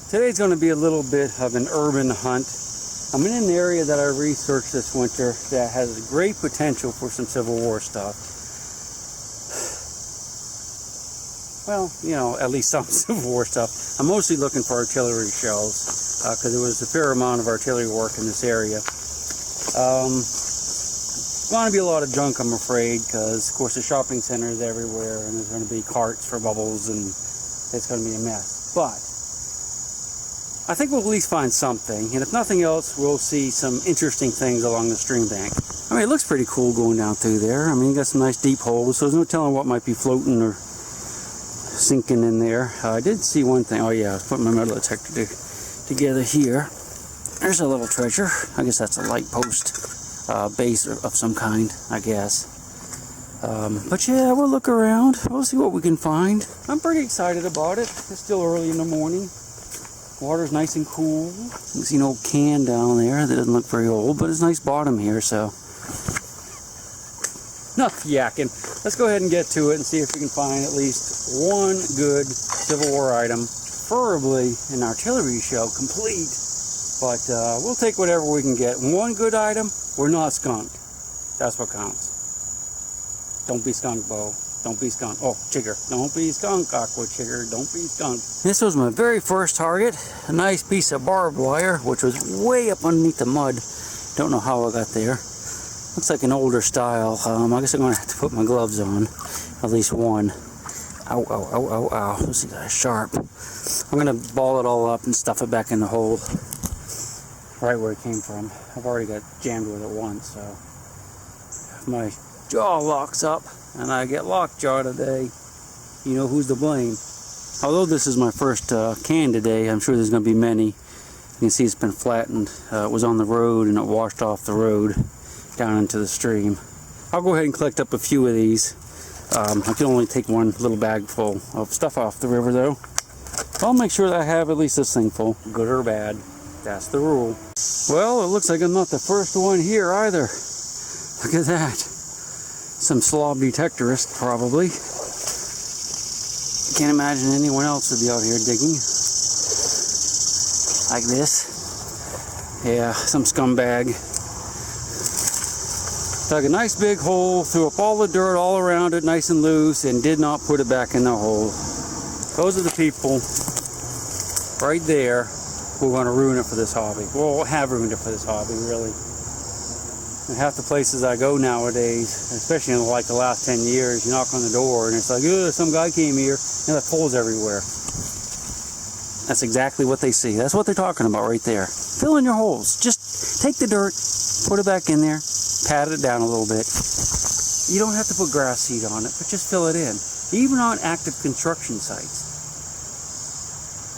Today's going to be a little bit of an urban hunt. I'm in an area that I researched this winter that has great potential for some Civil War stuff. Well, you know, at least some Civil War stuff. I'm mostly looking for artillery shells because there was a fair amount of artillery work in this area. Going to be a lot of junk, I'm afraid, because of course the shopping center is everywhere and there's going to be carts for bubbles and it's going to be a mess. But I think we'll at least find something, and if nothing else, we'll see some interesting things along the stream bank. I mean, it looks pretty cool going down through there. I mean, you got some nice deep holes, so there's no telling what might be floating or sinking in there. I did see one thing. Oh yeah, I was putting my metal detector together here. There's a little treasure. I guess that's a light post base of some kind, I guess. But yeah, we'll look around. We'll see what we can find. I'm pretty excited about it. It's still early in the morning. Water's nice and cool. You can see an old can down there that doesn't look very old, but it's a nice bottom here, so. Enough yakking. Let's go ahead and get to it and see if we can find at least one good Civil War item, preferably an artillery shell complete. But we'll take whatever we can get. One good item, we're not skunked. That's what counts. Don't be skunked, Bo. Don't be skunked. Oh, Chigger. Don't be skunked, Aquachigger. Don't be skunked. This was my very first target. A nice piece of barbed wire, which was way up underneath the mud. Don't know how I got there. Looks like an older style. I guess I'm going to have to put my gloves on. At least one. Ow, ow, ow, ow, ow. Let's see, that's sharp. I'm going to ball it all up and stuff it back in the hole. Right where it came from. I've already got jammed with it once, so. If my jaw locks up and I get lockjaw today, you know who's to blame. Although this is my first can today, I'm sure there's going to be many. You can see it's been flattened. It was on the road and it washed off the road down into the stream. I'll go ahead and collect up a few of these. I can only take one little bag full of stuff off the river though. I'll make sure that I have at least this thing full, good or bad. That's the rule. Well, it looks like I'm not the first one here either. Look at that. Some slob detectorist, probably. Can't imagine anyone else would be out here digging like this. Yeah, some scumbag. Dug a nice big hole, threw up all the dirt all around it nice and loose, and did not put it back in the hole. Those are the people right there who are going to ruin it for this hobby. Well, have ruined it for this hobby, really. And half the places I go nowadays, especially in like the last 10 years, you knock on the door and it's like, ugh, some guy came here, and there's holes everywhere. That's exactly what they see. That's what they're talking about right there. Fill in your holes. Just take the dirt, put it back in there, pat it down a little bit. You don't have to put grass seed on it, but just fill it in. Even on active construction sites.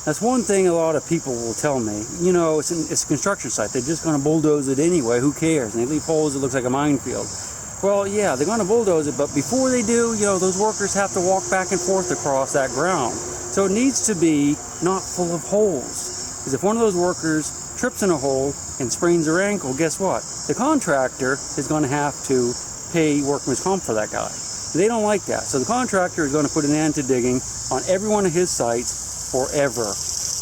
That's one thing a lot of people will tell me. You know, it's a construction site. They're just going to bulldoze it anyway. Who cares? And they leave holes that looks like a minefield. Well, yeah, they're going to bulldoze it, but before they do, you know, those workers have to walk back and forth across that ground. So it needs to be not full of holes. Because if one of those workers trips in a hole and sprains their ankle, guess what? The contractor is going to have to pay workman's comp for that guy. They don't like that. So the contractor is going to put an end to digging on every one of his sites forever.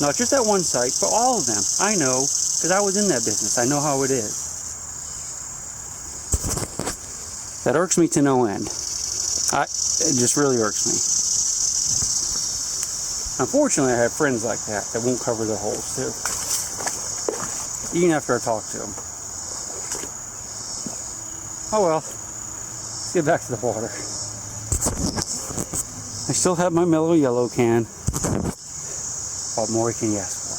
Not just that one site, but all of them. I know, because I was in that business. I know how it is. That irks me to no end. It just really irks me. Unfortunately, I have friends like that won't cover their holes too. Even after I talk to them. Oh well. Let's get back to the water. I still have my mellow yellow can. What more can you ask for?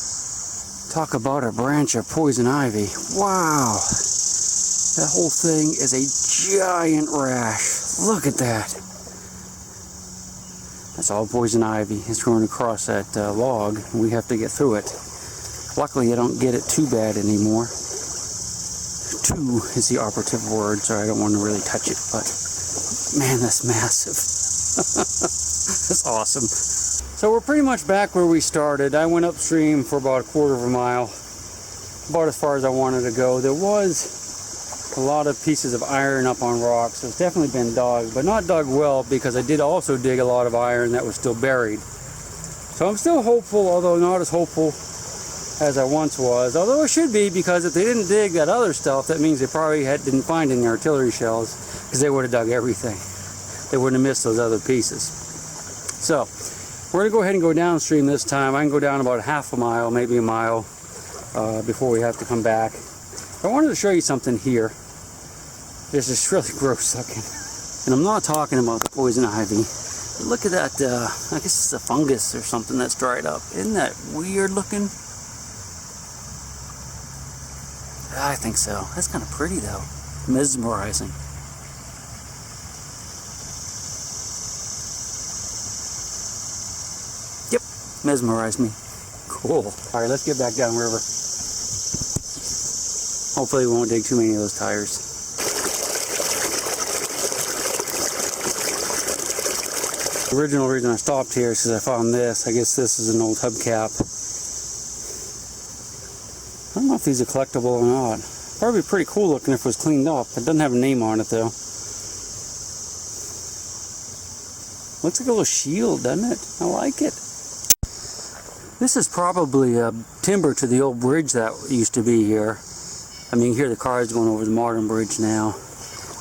Talk about a branch of poison ivy. Wow. That whole thing is a giant rash. Look at that. That's all poison ivy. It's growing across that log, and we have to get through it. Luckily, I don't get it too bad anymore. Too is the operative word, so I don't want to really touch it, but man, that's massive. That's awesome. So we're pretty much back where we started. I went upstream for about a quarter of a mile, about as far as I wanted to go. There was a lot of pieces of iron up on rocks, so it's definitely been dug, but not dug well, because I did also dig a lot of iron that was still buried. So I'm still hopeful, although not as hopeful as I once was. Although it should be, because if they didn't dig that other stuff, that means they probably didn't find any artillery shells, because they would have dug everything. They wouldn't have missed those other pieces. So, we're going to go ahead and go downstream this time. I can go down about half a mile, maybe a mile, before we have to come back. I wanted to show you something here. This is really gross looking. And I'm not talking about the poison ivy. But look at that, I guess it's a fungus or something that's dried up. Isn't that weird looking? I think so. That's kind of pretty though. Mesmerizing. Yep, mesmerized me. Cool. Alright, let's get back downriver. Hopefully we won't dig too many of those tires. The original reason I stopped here is because I found this. I guess this is an old hubcap. I don't know if these are collectible or not. Probably pretty cool looking if it was cleaned up. It doesn't have a name on it though. Looks like a little shield, doesn't it? I like it. This is probably timber to the old bridge that used to be here. I mean, you hear the cars going over the modern bridge now.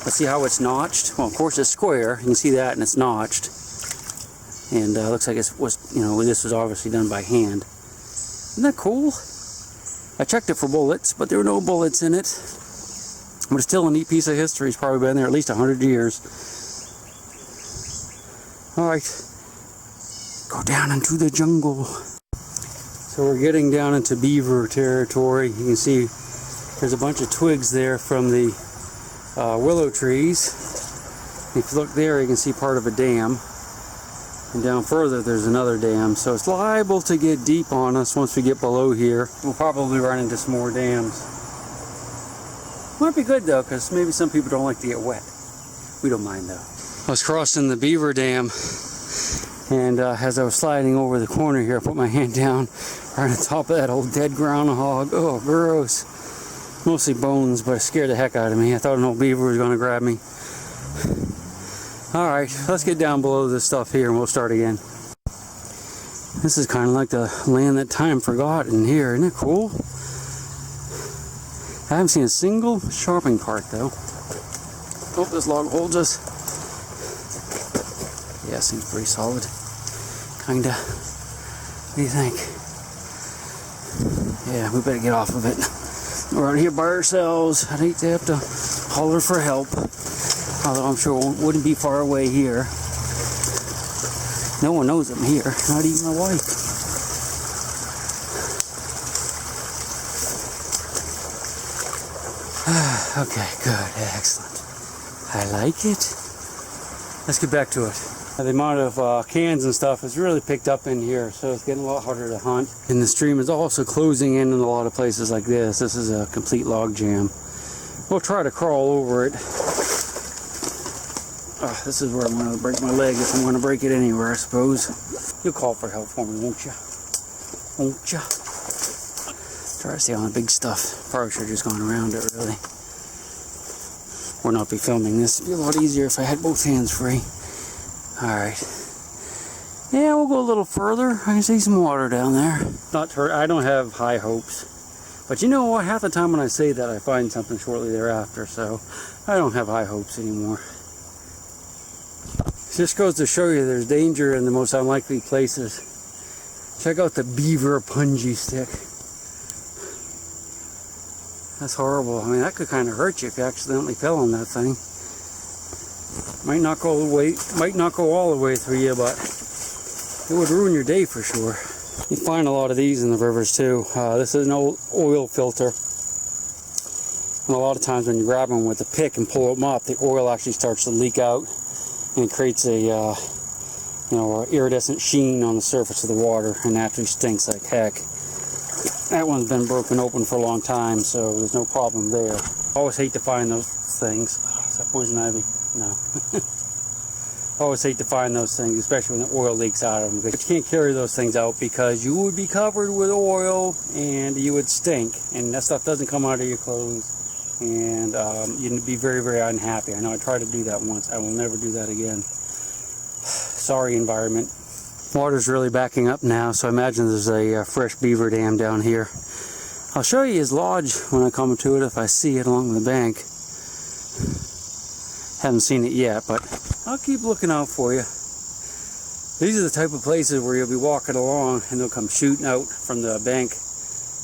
Let's see how it's notched. Well, of course it's square. You can see that, and it's notched. And looks like it was, you know, this was obviously done by hand. Isn't that cool? I checked it for bullets, but there were no bullets in it. But it's still a neat piece of history. It's probably been there at least 100 years. Alright. Go down into the jungle. So we're getting down into Beaver territory. You can see there's a bunch of twigs there from the willow trees. If you look there, you can see part of a dam. And down further, there's another dam. So it's liable to get deep on us once we get below here. We'll probably run into some more dams. Might be good though, because maybe some people don't like to get wet. We don't mind though. I was crossing the Beaver Dam, and as I was sliding over the corner here, I put my hand down right on top of that old dead groundhog. Oh, gross. Mostly bones, but it scared the heck out of me. I thought an old beaver was going to grab me. Alright, let's get down below this stuff here and we'll start again. This is kind of like the land that time forgot in here. Isn't it cool? I haven't seen a single shopping cart though. Hope this log holds us. Yeah, seems pretty solid. Kinda. What do you think? Yeah, we better get off of it. We're out here by ourselves. I'd hate to have to holler for help. Although I'm sure it wouldn't be far away here. No one knows I'm here, not even my wife. Okay, good, excellent. I like it. Let's get back to it. The amount of cans and stuff has really picked up in here, so it's getting a lot harder to hunt. And the stream is also closing in a lot of places like this. This is a complete log jam. We'll try to crawl over it. This is where I'm going to break my leg if I'm going to break it anywhere, I suppose. You'll call for help for me, won't you? Won't you? Try to stay on the big stuff. Probably should have just gone around it, really. Or not be filming this. It'd be a lot easier if I had both hands free. Alright. Yeah, we'll go a little further. I can see some water down there. I don't have high hopes. But you know what? Half the time when I say that, I find something shortly thereafter. So, I don't have high hopes anymore. Just goes to show you there's danger in the most unlikely places. Check out the Beaver punji stick. That's horrible. I mean, that could kind of hurt you if you accidentally fell on that thing. Might not go all the way through you, but it would ruin your day for sure. You find a lot of these in the rivers too. This is an old oil filter. And a lot of times when you grab them with a pick and pull them up, the oil actually starts to leak out. And it creates a, iridescent sheen on the surface of the water, and actually stinks like heck. That one's been broken open for a long time, so there's no problem there. I always hate to find those things. Oh, is that poison ivy? No. I always hate to find those things, especially when the oil leaks out of them. But you can't carry those things out because you would be covered with oil and you would stink, and that stuff doesn't come out of your clothes. And you'd be very, very unhappy. I know I tried to do that once. I will never do that again. Sorry, environment. Water's really backing up now, so I imagine there's a fresh beaver dam down here. I'll show you his lodge when I come to it if I see it along the bank. Haven't seen it yet, but I'll keep looking out for you. These are the type of places where you'll be walking along and they'll come shooting out from the bank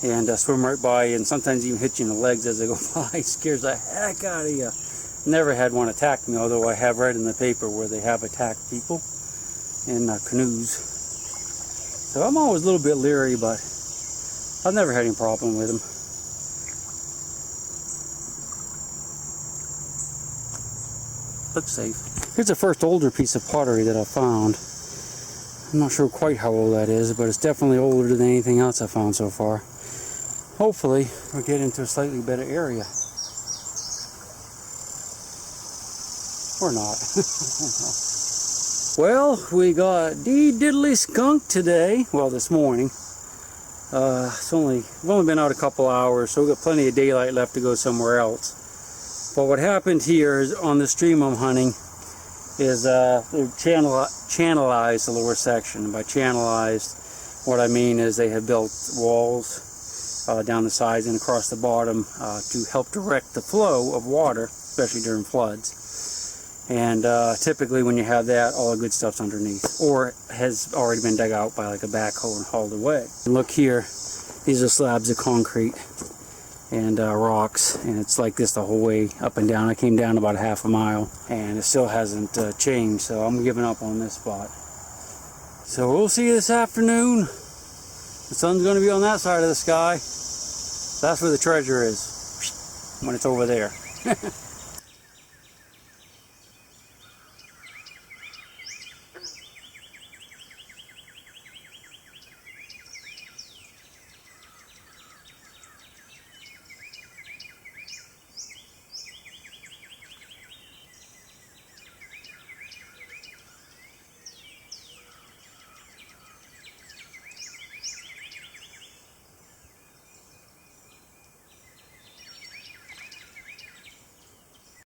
and swim right by you, and sometimes even hit you in the legs as they go by. Scares the heck out of you. Never had one attack me, although I have read in the paper where they have attacked people in canoes. So I'm always a little bit leery, but I've never had any problem with them. Looks safe. Here's the first older piece of pottery that I found. I'm not sure quite how old that is, but it's definitely older than anything else I've found so far. Hopefully we'll get into a slightly better area. Or not. Well, we got diddly skunk today. Well, this morning. We've only been out a couple hours, so we've got plenty of daylight left to go somewhere else. But what happened here is on the stream I'm hunting is they channelized the lower section. And by channelized, what I mean is they have built walls down the sides and across the bottom to help direct the flow of water, especially during floods. And typically when you have that, all the good stuff's underneath, or has already been dug out by like a backhoe and hauled away. And look here, these are slabs of concrete and rocks, and it's like this the whole way up and down. I came down about half a mile and it still hasn't changed, so I'm giving up on this spot. So we'll see you this afternoon. The sun's going to be on that side of the sky. That's where the treasure is, when it's over there.